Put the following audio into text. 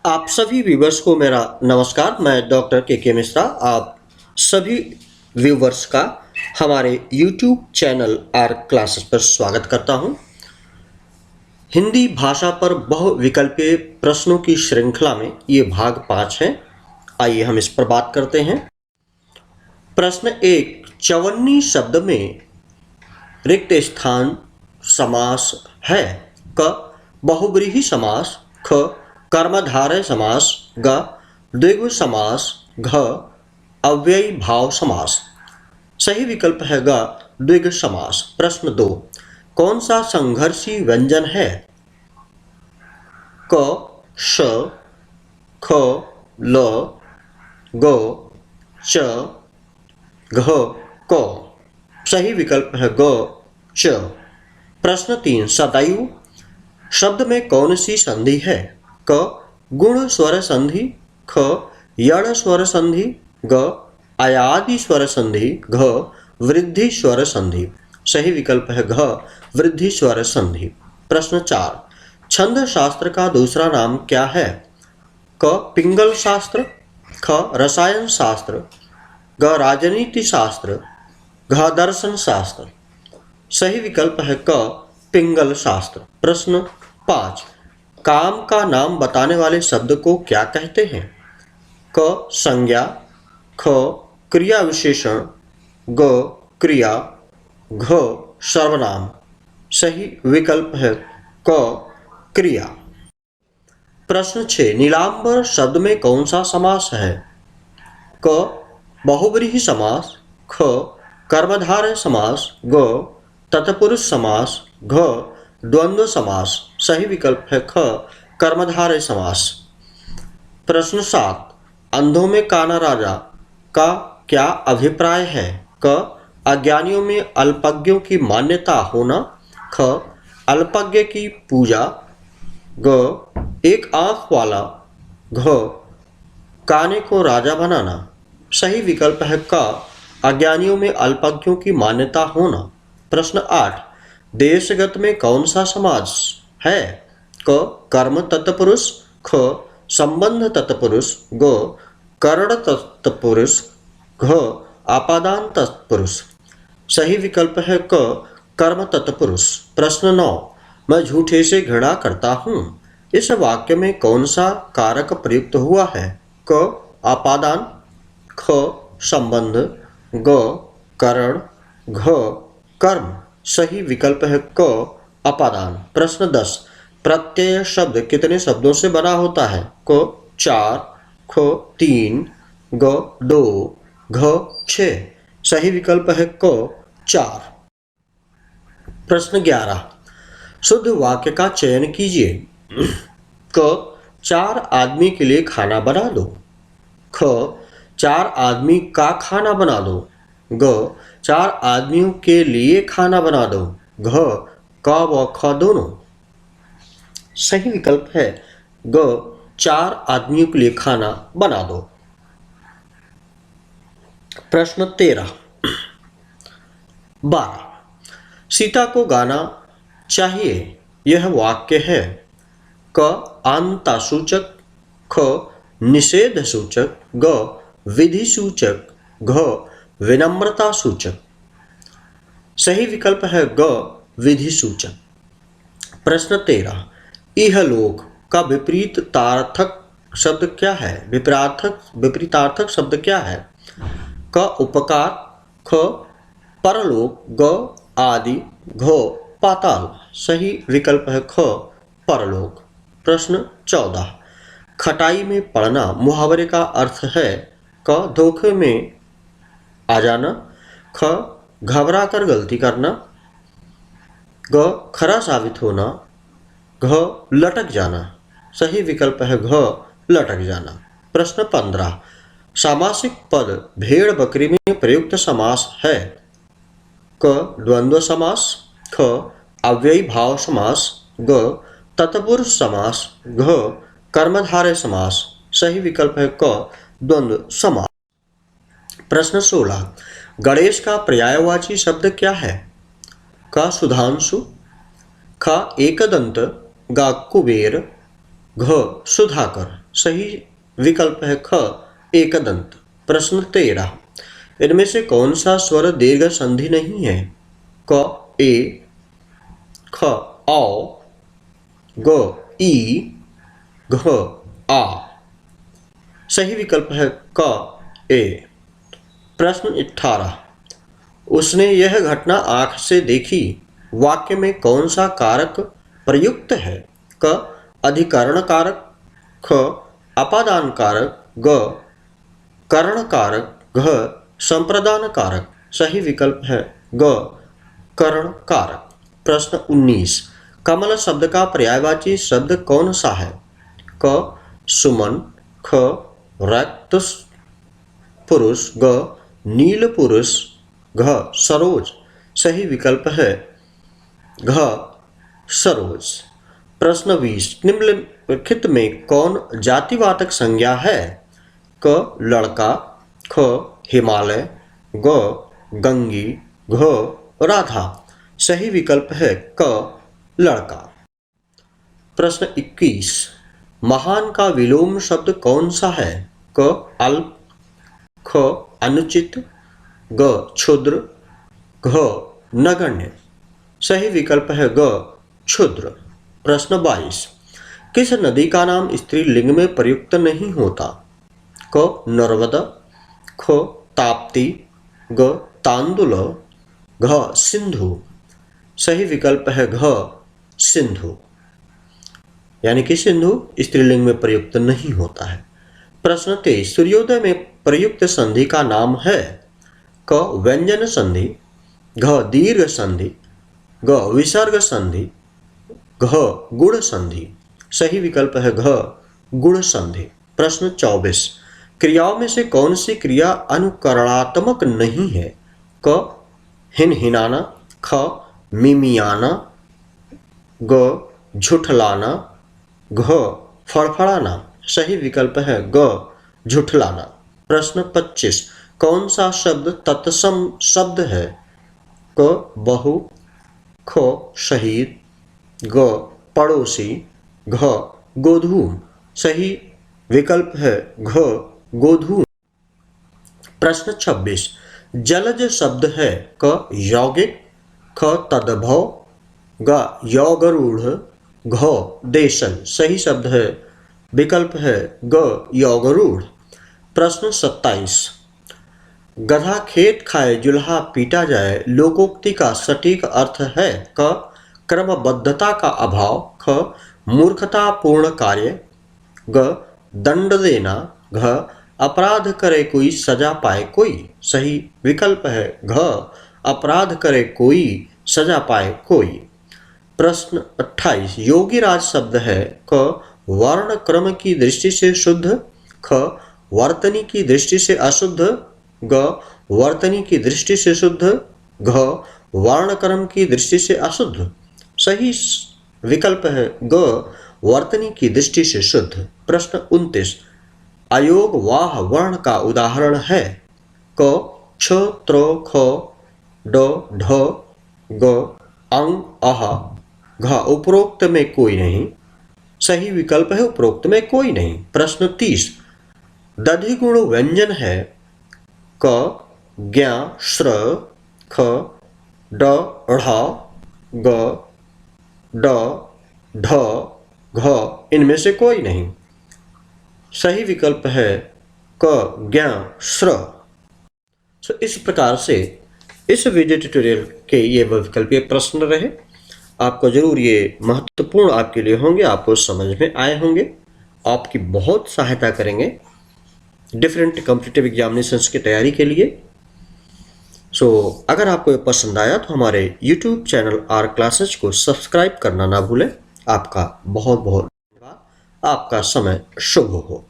आप सभी व्यूवर्स को मेरा नमस्कार। मैं डॉक्टर के मिश्रा आप सभी व्यूवर्स का हमारे YouTube चैनल आर क्लासेस पर स्वागत करता हूं। हिंदी भाषा पर बहुविकल्पीय प्रश्नों की श्रृंखला में ये भाग 5 है। आइए हम इस पर बात करते हैं। प्रश्न 1, चवन्नी शब्द में रिक्त स्थान समास है। क, बहुव्रीहि समास। ख, कर्मधारय समास। ग, द्विगु समास। घ, अव्ययी भाव समास। सही विकल्प है ग, द्विगु समास। प्रश्न 2, कौन सा संघर्षी व्यंजन है? क, श, ख, ल, ग, च, घ, क। सही विकल्प है ग, च। प्रश्न 3, सदैव शब्द में कौन सी संधि है? क, गुण स्वर संधि। ख, यण स्वर संधि। ग, अयादि स्वर संधि। घ, वृद्धि स्वर संधि। सही विकल्प है घ, वृद्धि स्वर संधि। प्रश्न 4, छंद शास्त्र का दूसरा नाम क्या है? क, पिंगल शास्त्र। ख, रसायन शास्त्र। ग, राजनीति शास्त्र। घ, दर्शन शास्त्र। सही विकल्प है क, पिंगल शास्त्र। प्रश्न 5, काम का नाम बताने वाले शब्द को क्या कहते हैं? क, संज्ञा। ख, क्रिया विशेषण। ग, क्रिया। घ, सर्वनाम। सही विकल्प है क, क्रिया। प्रश्न 6, नीलांबर शब्द में कौन सा समास है? क, बहुव्रीहि समास। ख, कर्मधारय समास। ग, तत्पुरुष समास। घ, द्वंद्व समास। सही विकल्प है ख, कर्मधारय समास। प्रश्न 7, अंधों में काना राजा का क्या अभिप्राय है? क, अज्ञानियों में अल्पज्ञों की मान्यता होना। ख, अल्पज्ञ की पूजा। ग, एक आंख वाला। घ, काने को राजा बनाना। सही विकल्प है क, अज्ञानियों में अल्पज्ञों की मान्यता होना। प्रश्न 8, देशगत में कौन सा समास है? क, कर्म तत्पुरुष। ख, संबंध तत्पुरुष। ग, करण तत्पुरुष। घ, आपादान तत्पुरुष। सही विकल्प है क, कर्म तत्पुरुष। प्रश्न 9, मैं झूठे से घृणा करता हूं। इस वाक्य में कौन सा कारक प्रयुक्त हुआ है? क, आपादान। ख, संबंध। ग, करण। घ, कर्म। सही विकल्प है क, अपादान। प्रश्न 10, प्रत्यय शब्द कितने शब्दों से बना होता है? क, 4। ख, 3। ग, 2। घ, 6। सही विकल्प है क, 4। प्रश्न 11, शुद्ध वाक्य का चयन कीजिए। क, 4 आदमी के लिए खाना बना दो। ख, 4 आदमी का खाना बना दो। ग, 4 आदमियों के लिए खाना बना दो। घ, क व ख दोनों। सही विकल्प है ग, 4 आदमियों के लिए खाना बना दो। प्रश्न 13, 12, सीता को गाना चाहिए यह वाक्य है। क, आंता सूचक। ख, निषेध सूचक। ग, विधि सूचक। घ, विनम्रता सूचक। सही विकल्प है ग, विधि सूचक। प्रश्न 13, इहलोक का विपरीतार्थक शब्द क्या है? विपरीतार्थक शब्द क्या है? क, उपकार। ख, परलोक। ग, आदि। घ, पाताल। सही विकल्प है ख, परलोक। प्रश्न 14, खटाई में पड़ना मुहावरे का अर्थ है। क, धोखे में आ जाना। ख, घबरा कर गलती करना। ग, खरा साबित होना। घ, लटक जाना। सही विकल्प है घ, लटक जाना। प्रश्न 15, सामासिक पद भेड़ बकरी में प्रयुक्त समास है। क, द्वंद्व समास। ख, अव्ययी भाव समास। ग, तत्पुरुष समास। घ, कर्मधारय समास। सही विकल्प है क, द्वंद्व समास। प्रश्न 16, गणेश का पर्यायवाची शब्द क्या है? क, सुधांशु। ख, एकदंत। ग, कुबेर। घ सुधाकर। सही विकल्प है ख एकदंत। प्रश्न 13, इनमें से कौन सा स्वर दीर्घ संधि नहीं है? क ए, ख औ, ग ई, घ आ। सही विकल्प है क ए। प्रश्न 18, उसने यह घटना आंख से देखी। वाक्य में कौन सा कारक प्रयुक्त है? क अधिकरण कारक, ख अपादान कारक, ग करण कारक, घ संप्रदान कारक। सही विकल्प है ग करण कारक। प्रश्न 19, कमल शब्द का पर्यायवाची शब्द कौन सा है? क सुमन, ख रक्त पुरुष, ग नील पुरुष, घ सरोज। सही विकल्प है घ सरोज। प्रश्न 20, निम्नलिखित में कौन जातिवाचक संज्ञा है? क लड़का, ख हिमालय, ग गंगी, घ राधा। सही विकल्प है क लड़का। प्रश्न 21, महान का विलोम शब्द कौन सा है? क अल्प, ख अनुचित, ग क्षुद्र, घ नगण्य। सही विकल्प है ग क्षुद्र। प्रश्न 22, किस नदी का नाम स्त्रीलिंग में प्रयुक्त नहीं होता? क नर्मदा, ख ताप्ती, ग तांदुल, घ सिंधु। सही विकल्प है घ सिंधु, यानी कि सिंधु स्त्रीलिंग में प्रयुक्त नहीं होता है। प्रश्न 23, सूर्योदय में प्रयुक्त संधि का नाम है? क व्यंजन संधि, घ दीर्घ संधि, ग विसर्ग संधि, घ गुण संधि। सही विकल्प है घ गुण संधि। प्रश्न 24, क्रियाओं में से कौन सी क्रिया अनुकरणात्मक नहीं है? क हिनहिनाना, ख मिमियाना, ग झुठलाना, घ फड़फड़ाना। सही विकल्प है ग झुठलाना। प्रश्न 25, कौन सा शब्द तत्सम शब्द है? क बहु, ख शहीद, ग पड़ोसी, घ गोधूम। सही विकल्प है घ गोधूम। प्रश्न 26, जलज शब्द है? क यौगिक, ख तद्भव, ग यौगरूढ़, घ देशन। सही शब्द है विकल्प है ग यौगरूढ़। प्रश्न 27, गधा खेत खाए जुल्हा पीटा जाए लोकोक्ति का सटीक अर्थ है? क क्रमबद्धता का अभाव, ख मूर्खतापूर्ण कार्य, ग दंड देना, घ अपराध करे कोई सजा पाए कोई। सही विकल्प है घ अपराध करे कोई सजा पाए कोई। प्रश्न 28, योगीराज शब्द है? क वर्ण क्रम की दृष्टि से शुद्ध, ख वर्तनी की दृष्टि से अशुद्ध, ग वर्तनी की दृष्टि से शुद्ध, घ वर्ण क्रम की दृष्टि से अशुद्ध। सही विकल्प है ग वर्तनी की दृष्टि से शुद्ध। प्रश्न 29, अयोग वाह वर्ण का उदाहरण है? क छ त्र ख ड ढ ग अंग अह, घ उपरोक्त में कोई नहीं। सही विकल्प है उपरोक्त में कोई नहीं। प्रश्न 30, दधिगुण व्यंजन है? क ज्ञ श्र, ख ड ढ़, ग ड ढ, घ इनमें से कोई नहीं। सही विकल्प है क ज्ञ श्र। इस प्रकार से इस वीडियो ट्यूटोरियल के ये विकल्पीय प्रश्न रहे। आपको जरूर ये महत्वपूर्ण आपके लिए होंगे, आपको समझ में आए होंगे, आपकी बहुत सहायता करेंगे डिफरेंट कॉम्पिटिटिव एग्जामिनेशंस की तैयारी के लिए। अगर आपको ये पसंद आया तो हमारे YouTube चैनल आर क्लासेज को सब्सक्राइब करना ना भूलें। आपका बहुत बहुत धन्यवाद। आपका समय शुभ हो।